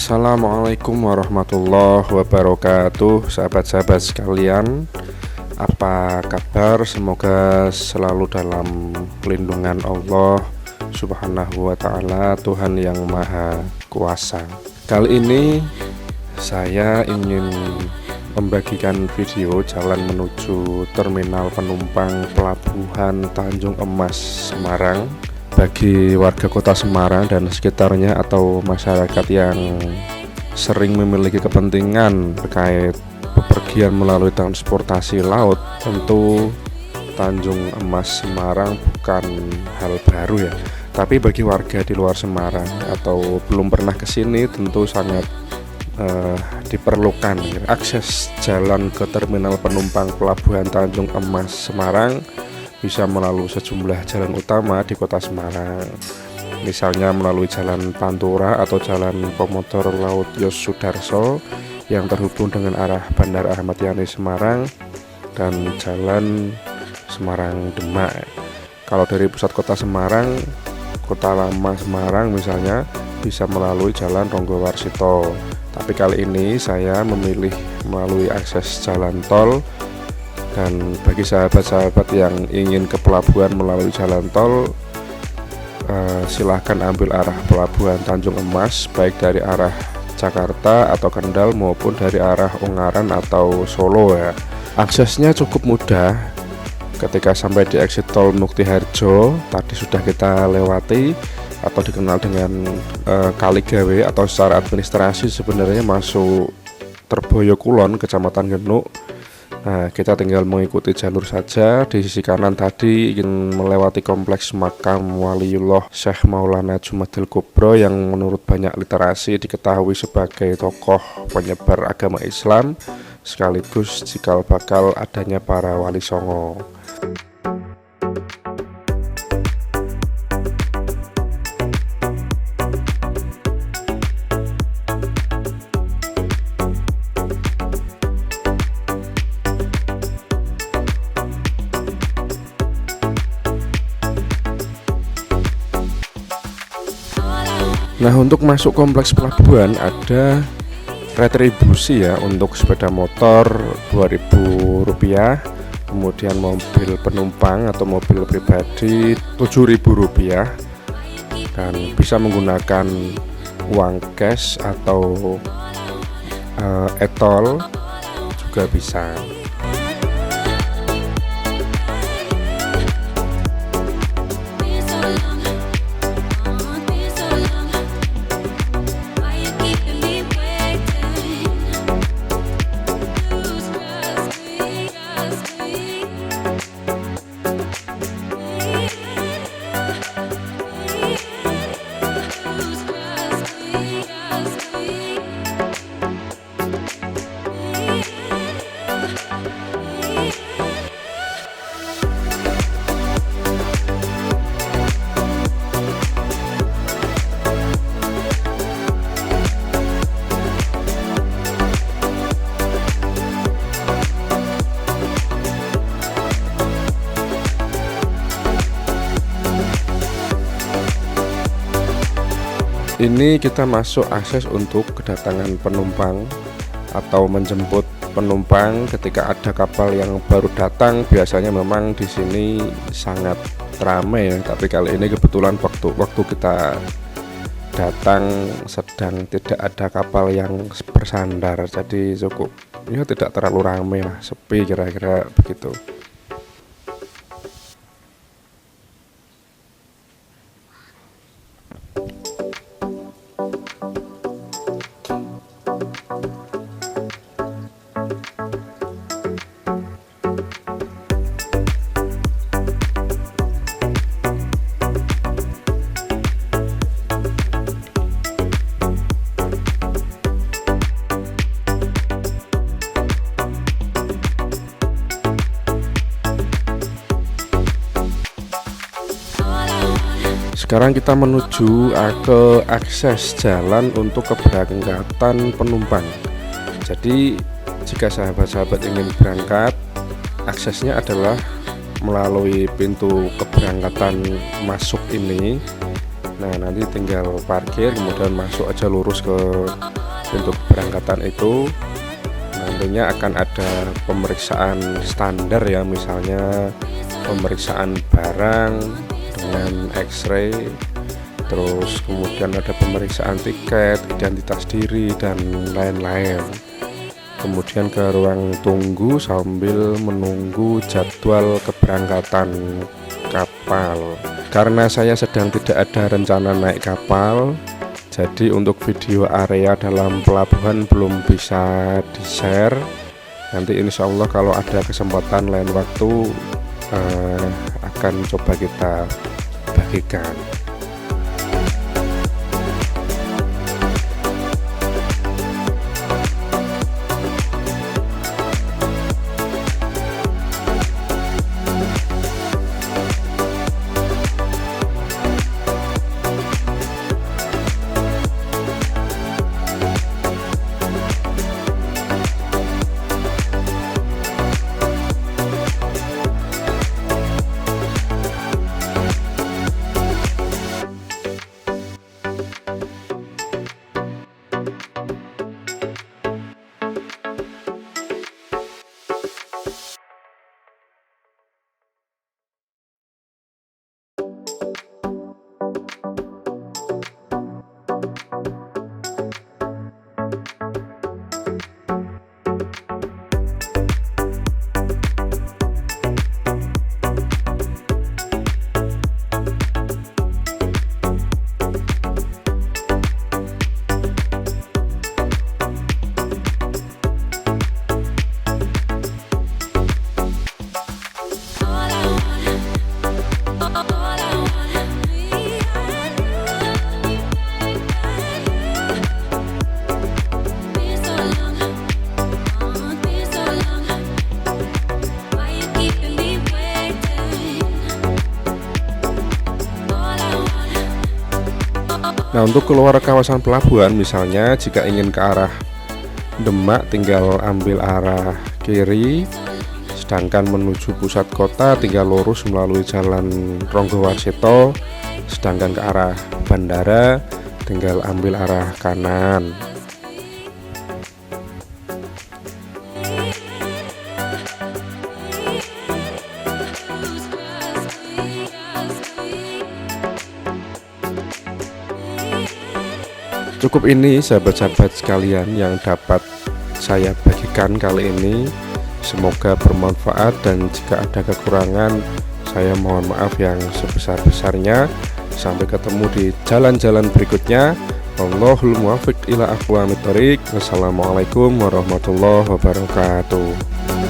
Assalamualaikum warahmatullahi wabarakatuh. Sahabat-sahabat sekalian, apa kabar? Semoga selalu dalam lindungan Allah Subhanahu wa ta'ala, Tuhan yang Maha Kuasa. Kali ini saya ingin membagikan video jalan menuju terminal penumpang Pelabuhan Tanjung Emas, Semarang. Bagi warga kota Semarang dan sekitarnya atau masyarakat yang sering memiliki kepentingan terkait bepergian melalui transportasi laut, tentu Tanjung Emas Semarang bukan hal baru ya. Tapi bagi warga di luar Semarang atau belum pernah ke sini, tentu sangat diperlukan akses jalan ke terminal penumpang Pelabuhan Tanjung Emas Semarang bisa melalui sejumlah jalan utama di kota Semarang, misalnya melalui jalan Pantura atau jalan Komotor Laut Yos Sudarso yang terhubung dengan arah Bandara Ahmad Yani Semarang, dan jalan Semarang Demak. Kalau dari pusat kota Semarang, kota lama Semarang misalnya, bisa melalui jalan Ronggo Warsito. Tapi kali ini saya memilih melalui akses jalan tol. Dan bagi sahabat-sahabat yang ingin ke pelabuhan melalui jalan tol, silahkan ambil arah Pelabuhan Tanjung Emas, baik dari arah Jakarta atau Kendal maupun dari arah Ungaran atau Solo ya. Aksesnya cukup mudah. Ketika sampai di exit tol Muktiharjo, tadi sudah kita lewati atau dikenal dengan Kaligawe, atau secara administrasi sebenarnya masuk Terboyo Kulon, Kecamatan Genuk. Nah, kita tinggal mengikuti jalur saja. Di sisi kanan tadi ingin melewati kompleks makam Waliullah Syekh Maulana Jumadil Kubro yang menurut banyak literasi diketahui sebagai tokoh penyebar agama Islam sekaligus cikal bakal adanya para wali songo. Nah, untuk masuk kompleks pelabuhan ada retribusi ya. Untuk sepeda motor Rp2.000, kemudian mobil penumpang atau mobil pribadi Rp7.000, dan bisa menggunakan uang cash atau e-tol juga bisa. Ini kita masuk akses untuk kedatangan penumpang atau menjemput penumpang ketika ada kapal yang baru datang. Biasanya memang di sini sangat ramai ya, tapi kali ini kebetulan waktu kita datang sedang tidak ada kapal yang bersandar, jadi cukup ya tidak terlalu ramai lah, sepi kira-kira begitu. Sekarang kita menuju ke akses jalan untuk keberangkatan penumpang. Jadi jika sahabat-sahabat ingin berangkat, aksesnya adalah melalui pintu keberangkatan masuk ini. Nah, nanti tinggal parkir kemudian masuk aja lurus ke pintu keberangkatan itu. Nantinya akan ada pemeriksaan standar ya, misalnya pemeriksaan barang dengan X-ray, terus kemudian ada pemeriksaan tiket, identitas diri, dan lain-lain. Kemudian ke ruang tunggu sambil menunggu jadwal keberangkatan kapal. Karena saya sedang tidak ada rencana naik kapal, jadi untuk video area dalam pelabuhan belum bisa di-share. Nanti insya Allah kalau ada kesempatan lain waktu akan coba kita bagikan. Nah, untuk keluar kawasan pelabuhan, misalnya jika ingin ke arah Demak tinggal ambil arah kiri, sedangkan menuju pusat kota tinggal lurus melalui jalan Ronggowarsito, sedangkan ke arah bandara tinggal ambil arah kanan. Cukup ini sahabat-sahabat sekalian yang dapat saya bagikan kali ini. Semoga bermanfaat, dan jika ada kekurangan saya mohon maaf yang sebesar-besarnya. Sampai ketemu di jalan-jalan berikutnya. Wallahul muwaffiq ila aqwamit thoriq. Wassalamualaikum warahmatullahi wabarakatuh.